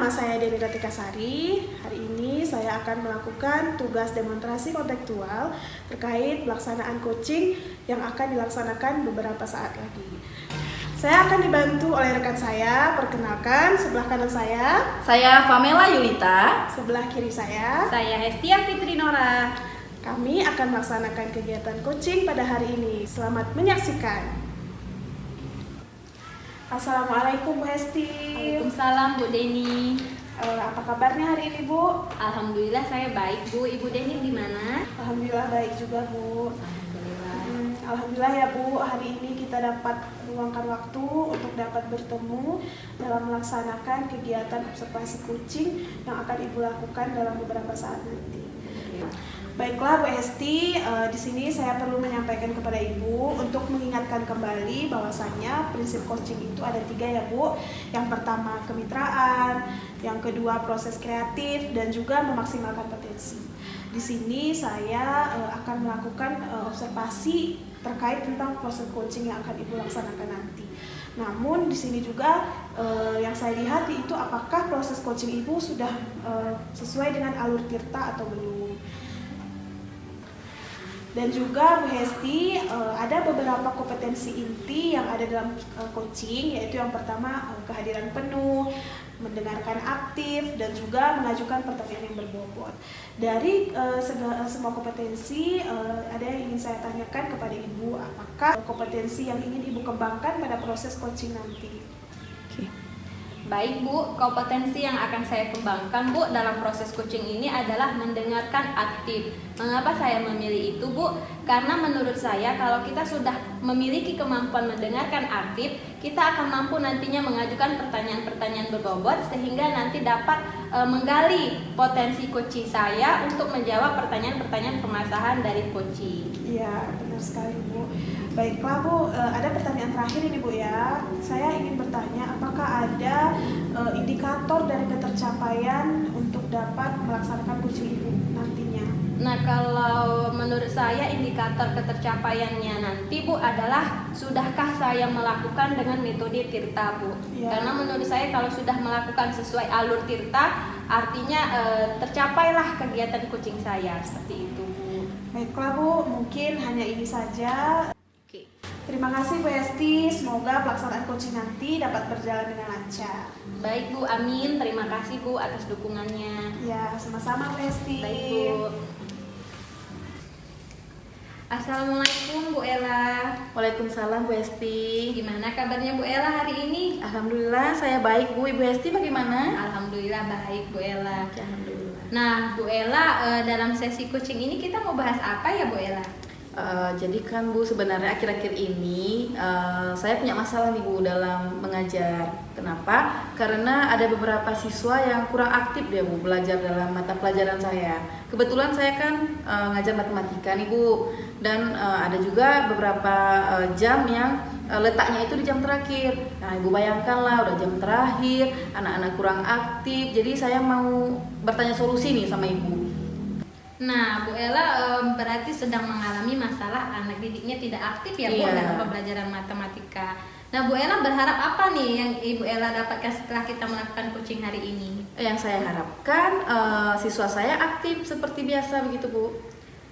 nama saya Deni Ratikasari. Hari ini saya akan melakukan tugas demonstrasi kontekstual terkait pelaksanaan coaching yang akan dilaksanakan beberapa saat lagi. Saya akan dibantu oleh rekan saya. Perkenalkan, sebelah kanan saya Pamela Yulita. sebelah kiri saya Hestia Fitri Nora. Kami akan melaksanakan kegiatan coaching pada hari ini. Selamat menyaksikan. Assalamualaikum Bu Hesti. Waalaikumsalam Bu Deni. Apa kabarnya hari ini Bu? Alhamdulillah saya baik Bu. Ibu Deni gimana? Alhamdulillah baik juga Bu. Alhamdulillah ya Bu, hari ini kita dapat meluangkan waktu untuk dapat bertemu dalam melaksanakan kegiatan observasi kucing yang akan Ibu lakukan dalam beberapa saat nanti. Baiklah Bu Hesti, di sini saya perlu menyampaikan kepada Ibu untuk mengingatkan kembali bahwasannya prinsip coaching itu ada 3 ya Bu. Yang pertama kemitraan, yang kedua proses kreatif, dan juga memaksimalkan potensi. Di sini saya akan melakukan observasi terkait tentang proses coaching yang akan Ibu laksanakan nanti. Namun di sini juga yang saya lihat itu apakah proses coaching Ibu sudah sesuai dengan alur tirta atau belum. Dan juga Bu Hesti, ada beberapa kompetensi inti yang ada dalam coaching, yaitu yang pertama kehadiran penuh, mendengarkan aktif, dan juga mengajukan pertanyaan yang berbobot. Dari semua kompetensi, ada yang ingin saya tanyakan kepada Ibu, apakah kompetensi yang ingin Ibu kembangkan pada proses coaching nanti? Baik Bu, kompetensi yang akan saya kembangkan Bu dalam proses coaching ini adalah mendengarkan aktif. Mengapa saya memilih itu Bu? Karena menurut saya kalau kita sudah memiliki kemampuan mendengarkan aktif, kita akan mampu nantinya mengajukan pertanyaan-pertanyaan berbobot sehingga nanti dapat menggali potensi coaching saya untuk menjawab pertanyaan-pertanyaan permasalahan dari coaching. Iya, benar sekali Bu. Baiklah Bu, ada pertanyaan terakhir ini Bu ya. Saya ingin bertanya apakah ada indikator dari ketercapaian untuk dapat melaksanakan coaching Ibu nantinya? Nah, kalau menurut saya indikator ketercapaiannya nanti Bu adalah sudahkah saya melakukan dengan metode tirta Bu. Ya. Karena menurut saya kalau sudah melakukan sesuai alur tirta artinya tercapailah kegiatan coaching saya, seperti itu Bu. Baiklah Bu, mungkin hanya ini saja. Terima kasih Bu Hesti, semoga pelaksanaan coaching nanti dapat berjalan dengan lancar. Baik Bu, amin. Terima kasih Bu atas dukungannya. Ya, sama-sama Bu Hesti. Baik Bu. Assalamualaikum Bu Ella. Waalaikumsalam Bu Hesti. Gimana kabarnya Bu Ella hari ini? Alhamdulillah saya baik Bu. Ibu Hesti bagaimana? Alhamdulillah baik Bu Ella. Alhamdulillah. Nah Bu Ella, dalam sesi coaching ini kita mau bahas apa ya Bu Ella? Jadi kan Bu, sebenarnya akhir-akhir ini saya punya masalah nih Bu dalam mengajar. Kenapa? Karena ada beberapa siswa yang kurang aktif dia Bu belajar dalam mata pelajaran saya. Kebetulan saya kan ngajar matematika nih Bu, dan ada juga beberapa jam yang letaknya itu di jam terakhir. Nah Ibu bayangkanlah udah jam terakhir, anak-anak kurang aktif. Jadi saya mau bertanya solusi nih sama Ibu. Nah, Bu Ella berarti sedang mengalami masalah anak didiknya tidak aktif ya Bu Iya. dalam pembelajaran matematika. Nah, Bu Ella berharap apa nih yang Ibu Ella dapatkan setelah kita melakukan coaching hari ini? Yang saya harapkan siswa saya aktif seperti biasa begitu Bu.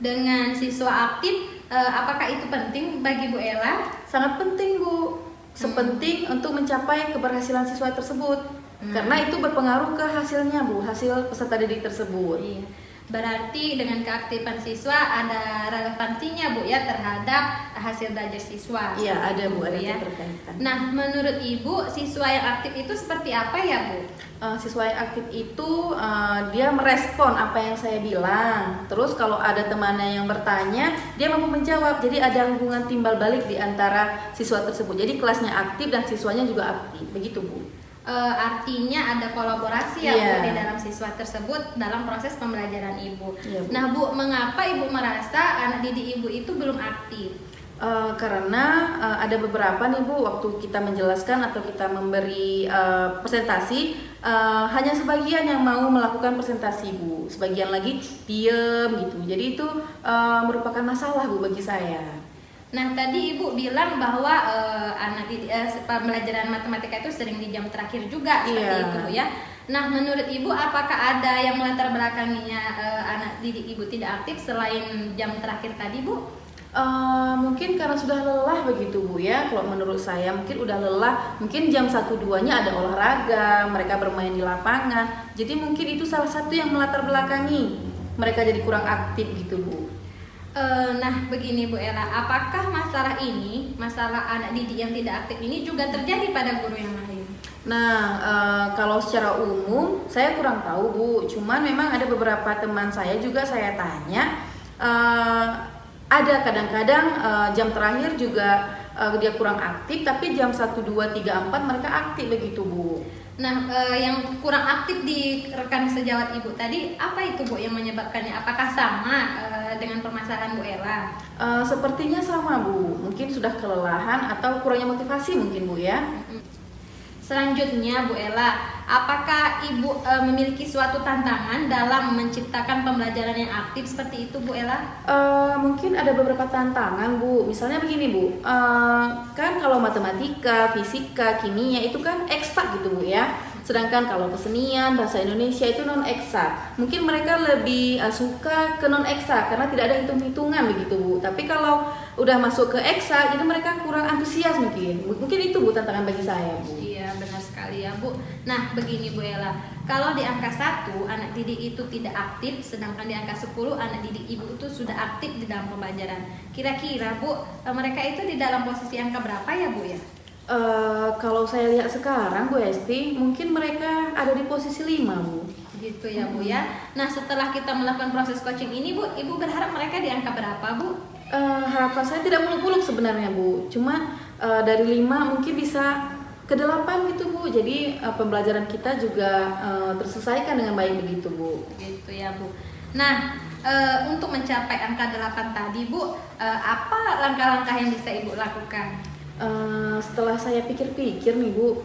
Dengan siswa aktif, apakah itu penting bagi Bu Ella? Sangat penting Bu, sepenting untuk mencapai keberhasilan siswa tersebut. Karena itu berpengaruh ke hasilnya Bu, hasil peserta didik tersebut. Iya. Berarti dengan keaktifan siswa ada relevansinya Bu ya terhadap hasil belajar siswa. Iya ada Bu, ada ya. keterkaitan. Nah, menurut Ibu siswa yang aktif itu seperti apa ya Bu? Siswa yang aktif itu dia merespon apa yang saya bilang. Terus kalau ada temannya yang bertanya, dia mampu menjawab. Jadi ada hubungan timbal balik di antara siswa tersebut. Jadi kelasnya aktif dan siswanya juga aktif. Begitu Bu. Artinya ada kolaborasi ya Iya. Bu di dalam siswa tersebut dalam proses pembelajaran Ibu. Iya, Bu. Nah Bu, mengapa Ibu merasa anak didik Ibu itu belum aktif? Karena ada beberapa nih Bu, waktu kita menjelaskan atau kita memberi presentasi, hanya sebagian yang mau melakukan presentasi Bu, sebagian lagi diem gitu. Jadi itu merupakan masalah Bu bagi saya. Nah, tadi Ibu bilang bahwa pembelajaran matematika itu sering di jam terakhir juga seperti Iya. itu Bu ya. Nah, menurut Ibu apakah ada yang melatar belakanginya anak didik Ibu tidak aktif selain jam terakhir tadi Bu? Mungkin karena sudah lelah begitu Bu ya. Kalau menurut saya mungkin udah lelah. Mungkin jam 1-2-nya ada olahraga, mereka bermain di lapangan. Jadi mungkin itu salah satu yang melatar belakangi mereka jadi kurang aktif gitu Bu. Nah, begini Bu Ella, apakah masalah anak didik yang tidak aktif ini juga terjadi pada guru yang lain? Nah, kalau secara umum saya kurang tahu Bu. Cuman memang ada beberapa teman saya juga saya tanya, ada kadang-kadang jam terakhir juga dia kurang aktif, tapi jam 1, 2, 3, 4 mereka aktif begitu Bu. Nah, yang kurang aktif di rekan sejawat Ibu tadi, apa itu Bu yang menyebabkannya? Apakah sama dengan permasalahan Bu Ella? Sepertinya sama Bu, mungkin sudah kelelahan atau kurangnya motivasi mungkin Bu ya. Selanjutnya Bu Ella, apakah Ibu memiliki suatu tantangan dalam menciptakan pembelajaran yang aktif seperti itu Bu Ella? Mungkin ada beberapa tantangan Bu. Misalnya begini Bu, kan kalau matematika, fisika, kimia itu kan eksak gitu Bu ya. Sedangkan kalau kesenian, bahasa Indonesia itu non eksak. Mungkin mereka lebih suka ke non eksak karena tidak ada hitung-hitungan begitu Bu. Tapi kalau udah masuk ke eksak, itu mereka kurang antusias mungkin. Mungkin itu Bu tantangan bagi saya Bu. Iya, benar sekali ya Bu. Nah, begini Bu Ella, kalau di angka 1 anak didik itu tidak aktif, sedangkan di angka 10 anak didik Ibu itu sudah aktif di dalam pembelajaran. Kira-kira Bu, mereka itu di dalam posisi angka berapa ya Bu ya? Kalau saya lihat sekarang Bu Esti, mungkin mereka ada di posisi 5 Bu. Gitu ya Bu ya. Nah, setelah kita melakukan proses coaching ini Bu, Ibu berharap mereka di angka berapa Bu? Harapan saya tidak muluk-muluk sebenarnya Bu. Cuma dari 5 mungkin bisa ke 8 gitu Bu. Jadi pembelajaran kita juga terselesaikan dengan baik begitu Bu. Gitu ya Bu. Nah, untuk mencapai angka 8 tadi Bu, apa langkah-langkah yang bisa Ibu lakukan? Setelah saya pikir-pikir nih Bu,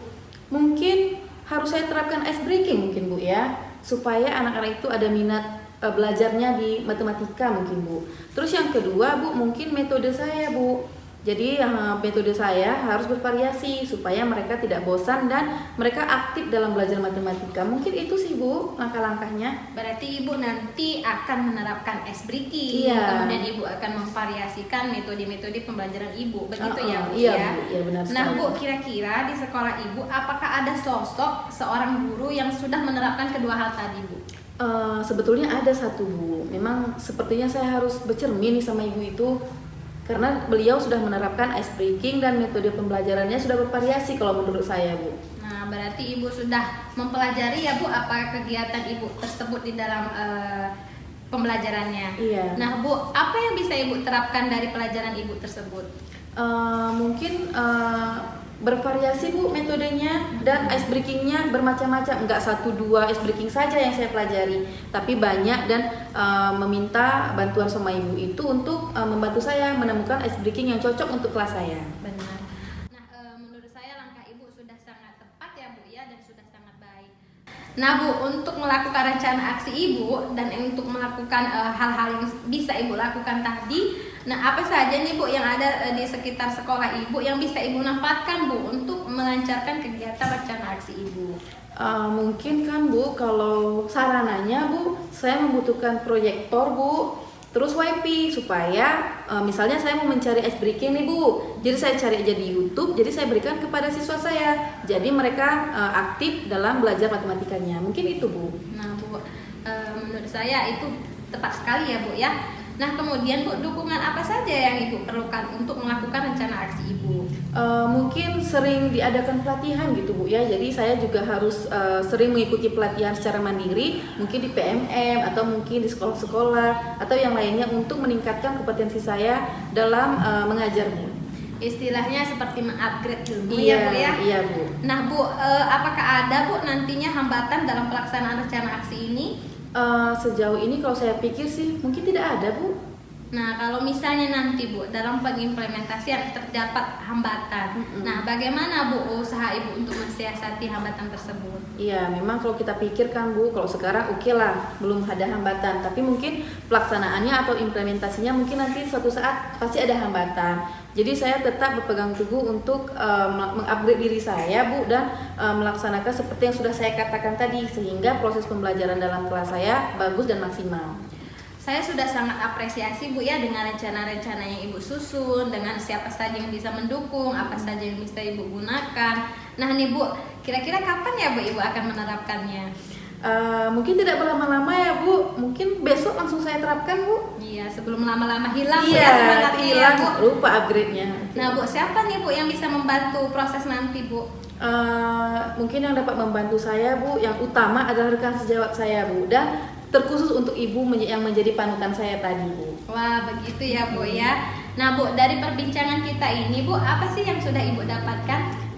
mungkin harus saya terapkan ice breaking mungkin Bu ya, supaya anak-anak itu ada minat belajarnya di matematika mungkin Bu. Terus yang kedua Bu, mungkin metode saya Bu. Jadi metode saya harus bervariasi supaya mereka tidak bosan dan mereka aktif dalam belajar matematika. Mungkin itu sih Bu langkah-langkahnya. Berarti Ibu nanti akan menerapkan ice breaking, Iya. kemudian Ibu akan memvariasikan metode-metode pembelajaran Ibu, begitu ya Bu iya, ya? Bu, iya benar Nah sekali. Bu, kira-kira di sekolah Ibu apakah ada sosok seorang guru yang sudah menerapkan kedua hal tadi Bu? Sebetulnya ada satu Bu. Memang sepertinya saya harus bercermin nih sama ibu itu. Karena beliau sudah menerapkan ice breaking dan metode pembelajarannya sudah bervariasi kalau menurut saya Bu. Nah, berarti Ibu sudah mempelajari ya Bu apa kegiatan Ibu tersebut di dalam pembelajarannya. Iya. Nah Bu, apa yang bisa Ibu terapkan dari pelajaran Ibu tersebut? Mungkin bervariasi Bu metodenya dan ice breakingnya bermacam-macam. Enggak 1-2 ice breaking saja yang saya pelajari, tapi banyak dan meminta bantuan sama ibu itu untuk membantu saya menemukan ice breaking yang cocok untuk kelas saya. Benar. Nah, menurut saya langkah Ibu sudah sangat tepat ya Bu ya, dan sudah sangat baik. Nah Bu, untuk melakukan rencana aksi Ibu dan untuk melakukan hal-hal yang bisa Ibu lakukan tadi, nah apa saja nih Bu yang ada di sekitar sekolah Ibu yang bisa Ibu manfaatkan Bu untuk melancarkan kegiatan rencana aksi Ibu? Mungkin kan Bu, kalau sarananya Bu, saya membutuhkan proyektor Bu, terus wifi supaya misalnya saya mau mencari ice breaking nih Bu, jadi saya cari aja di YouTube, jadi saya berikan kepada siswa saya, jadi mereka aktif dalam belajar matematikanya. Mungkin itu Bu. Nah Bu, menurut saya itu tepat sekali ya Bu ya. Nah kemudian Bu, dukungan apa saja yang Ibu perlukan untuk melakukan rencana aksi Ibu? Mungkin sering diadakan pelatihan gitu Bu ya, jadi saya juga harus sering mengikuti pelatihan secara mandiri, mungkin di PMM atau mungkin di sekolah-sekolah atau yang lainnya untuk meningkatkan kompetensi saya dalam mengajar Bu. Istilahnya seperti mengupgrade ilmu Iya, ya Bu ya. iya Bu. Nah Bu, apakah ada Bu nantinya hambatan dalam pelaksanaan rencana aksi ini? Sejauh ini kalau saya pikir sih mungkin tidak ada Bu. Nah, kalau misalnya nanti Bu dalam pengimplementasian terdapat hambatan, nah bagaimana Bu usaha Ibu untuk mensiasati hambatan tersebut? Iya, memang kalau kita pikirkan Bu, kalau sekarang oke lah, belum ada hambatan, tapi mungkin pelaksanaannya atau implementasinya mungkin nanti suatu saat pasti ada hambatan. Jadi saya tetap berpegang teguh untuk mengupgrade diri saya Bu, dan melaksanakan seperti yang sudah saya katakan tadi, sehingga proses pembelajaran dalam kelas saya bagus dan maksimal. Saya sudah sangat apresiasi Bu ya dengan rencana-rencana yang Ibu susun, dengan siapa saja yang bisa mendukung, apa saja yang bisa Ibu gunakan. Nah nih Bu, kira-kira kapan ya Bu Ibu akan menerapkannya? Mungkin tidak berlama-lama ya Bu, mungkin besok langsung saya terapkan Bu. Iya, sebelum lama-lama hilang Iya, ya semangatnya hilang, ya Bu. lupa upgrade-nya. Nah Bu, siapa nih Bu yang bisa membantu proses nanti Bu? Mungkin yang dapat membantu saya Bu, yang utama adalah rekan sejawat saya Bu, dan terkhusus untuk Ibu yang menjadi panutan saya tadi Bu. Wah begitu ya Bu ya. Nah Bu, dari perbincangan kita ini Bu, apa sih yang sudah Ibu dapatkan?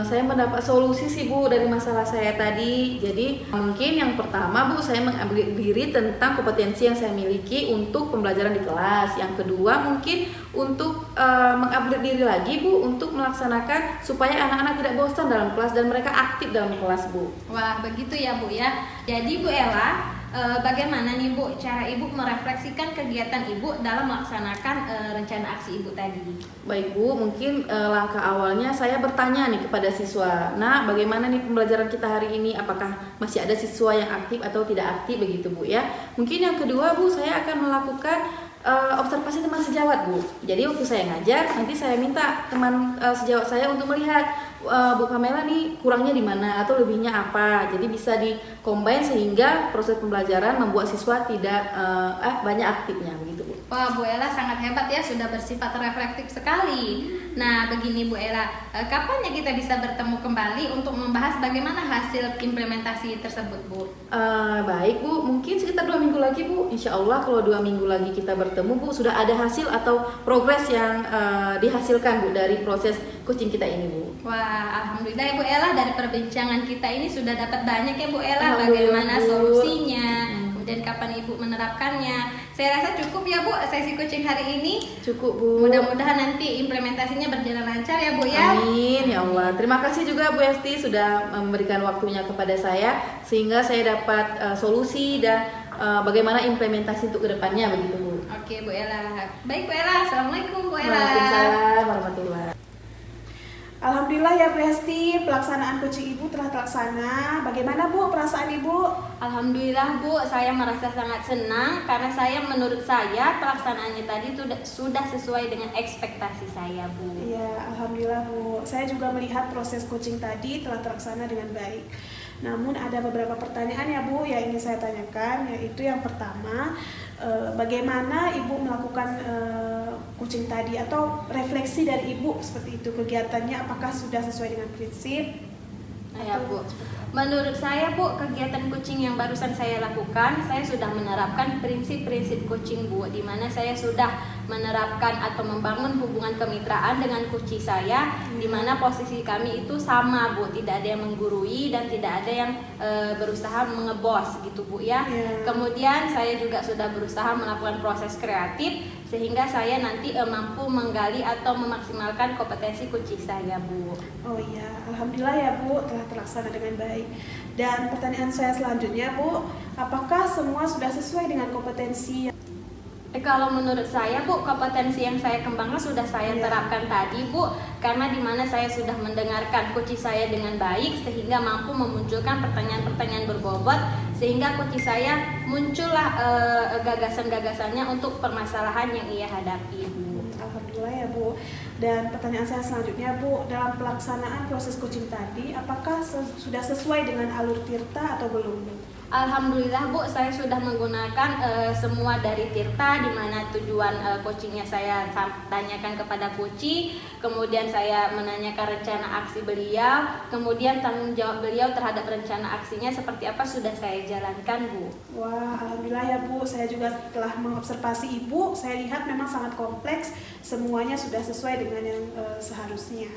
Saya mendapat solusi sih Bu dari masalah saya tadi. Jadi mungkin yang pertama Bu, saya mengambil diri tentang kompetensi yang saya miliki untuk pembelajaran di kelas. Yang kedua mungkin untuk mengupgrade diri lagi Bu, untuk melaksanakan supaya anak-anak tidak bosan dalam kelas dan mereka aktif dalam kelas Bu. Wah begitu ya Bu ya. Jadi Bu Ella, bagaimana nih Bu cara Ibu merefleksikan kegiatan Ibu dalam melaksanakan rencana aksi Ibu tadi? Baik Bu, mungkin langkah awalnya saya bertanya nih kepada siswa. Nah, bagaimana nih pembelajaran kita hari ini? Apakah masih ada siswa yang aktif atau tidak aktif begitu Bu ya? Mungkin yang kedua Bu, saya akan melakukan observasi teman sejawat Bu. Jadi waktu saya ngajar, nanti saya minta teman sejawat saya untuk melihat Bu Kamela nih kurangnya di mana atau lebihnya apa. Jadi bisa di-combine sehingga proses pembelajaran membuat siswa tidak banyak aktifnya begitu Bu. Wah Bu Ella sangat hebat ya, sudah bersifat reflektif sekali. Nah begini Bu Ella, kapan ya kita bisa bertemu kembali untuk membahas bagaimana hasil implementasi tersebut Bu? Baik Bu, mungkin sekitar 2 minggu lagi Bu. Insya Allah kalau 2 minggu lagi kita bertemu Bu, sudah ada hasil atau progres yang dihasilkan Bu dari proses coaching kita ini Bu. Wah, alhamdulillah ya Bu Ella, dari perbincangan kita ini sudah dapat banyak ya Bu Ella bagaimana solusinya, kemudian kapan Ibu menerapkannya. Saya rasa cukup ya Bu sesi coaching hari ini. Cukup Bu. Mudah-mudahan nanti implementasinya berjalan lancar ya Bu ya. Amin ya Allah. Terima kasih juga Bu Esti sudah memberikan waktunya kepada saya sehingga saya dapat solusi dan bagaimana implementasi untuk kedepannya begitu Bu. Oke Bu Ella. Baik Bu Ella, assalamualaikum Bu Ella. Waalaikumsalam warahmatullahi. Alhamdulillah ya Bu Hesti, pelaksanaan coaching Ibu telah terlaksana. Bagaimana Bu perasaan Ibu? Alhamdulillah Bu, saya merasa sangat senang karena menurut saya pelaksanaannya tadi sudah sesuai dengan ekspektasi saya Bu. Iya, alhamdulillah Bu. Saya juga melihat proses coaching tadi telah terlaksana dengan baik. Namun ada beberapa pertanyaan ya Bu yang ingin saya tanyakan, yaitu yang pertama, bagaimana Ibu melakukan coaching tadi atau refleksi dari Ibu seperti itu, kegiatannya apakah sudah sesuai dengan prinsip? Ya Bu, menurut saya Bu, kegiatan coaching yang barusan saya lakukan, saya sudah menerapkan prinsip-prinsip coaching Bu, di mana saya sudah menerapkan atau membangun hubungan kemitraan dengan coach saya, di mana posisi kami itu sama Bu, tidak ada yang menggurui dan tidak ada yang berusaha mengebos gitu Bu ya. Kemudian saya juga sudah berusaha melakukan proses kreatif sehingga saya nanti mampu menggali atau memaksimalkan kompetensi coach saya Bu. Oh iya, alhamdulillah ya Bu telah terlaksana dengan baik. Dan pertanyaan saya selanjutnya Bu, apakah semua sudah sesuai dengan kompetensi? Kalau menurut saya Bu, kompetensi yang saya kembangkan sudah saya terapkan tadi Bu, karena dimana saya sudah mendengarkan coach saya dengan baik sehingga mampu memunculkan pertanyaan-pertanyaan berbobot sehingga coach saya muncullah gagasan-gagasannya untuk permasalahan yang ia hadapi Bu. Alhamdulillah ya Bu. Dan pertanyaan saya selanjutnya Bu, dalam pelaksanaan proses coaching tadi, apakah sudah sesuai dengan alur Tirta atau belum Bu? Alhamdulillah Bu, saya sudah menggunakan semua dari Tirta, di mana tujuan coachingnya saya tanyakan kepada coach, kemudian saya menanyakan rencana aksi beliau, kemudian tanggung jawab beliau terhadap rencana aksinya seperti apa sudah saya jalankan Bu. Wah, alhamdulillah ya Bu, saya juga telah mengobservasi Ibu, saya lihat memang sangat kompleks, semuanya sudah sesuai dengan yang seharusnya.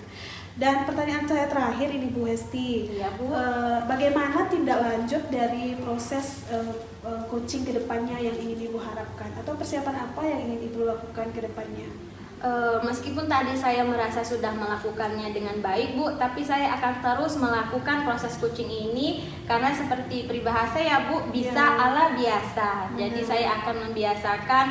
Dan pertanyaan saya terakhir ini Bu Hesti, Iya, Bu. bagaimana tindak lanjut dari proses coaching ke depannya yang ingin Ibu harapkan, atau persiapan apa yang ingin Ibu lakukan ke depannya? Meskipun tadi saya merasa sudah melakukannya dengan baik, Bu, tapi saya akan terus melakukan proses coaching ini karena seperti peribahasa ya, Bu, bisa ala biasa. Jadi saya akan membiasakan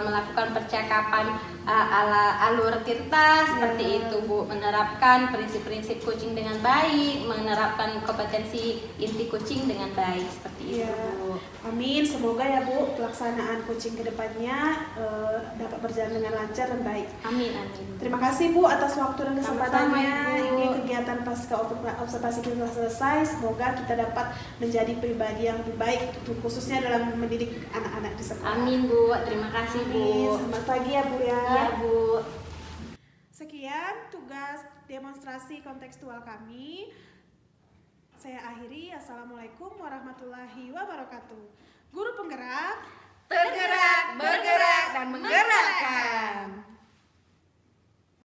melakukan percakapan ala alur kertas seperti itu, Bu, menerapkan prinsip-prinsip coaching dengan baik, menerapkan kompetensi inti coaching dengan baik seperti itu, Bu. Amin, semoga ya Bu pelaksanaan coaching ke depannya dapat berjalan dengan lancar dan baik. Amin, amin. Terima kasih Bu atas waktu dan kesempatannya. Sama-sama, Ibu. Ini kegiatan pasca observasi kita telah selesai. Semoga kita dapat menjadi pribadi yang lebih baik, khususnya dalam mendidik anak-anak di sekolah. Amin, Bu. Terima kasih, Bu. Amin. Selamat pagi ya Bu ya. Iya, Bu. Sekian tugas demonstrasi kontekstual kami. Saya akhiri. Assalamualaikum warahmatullahi wabarakatuh.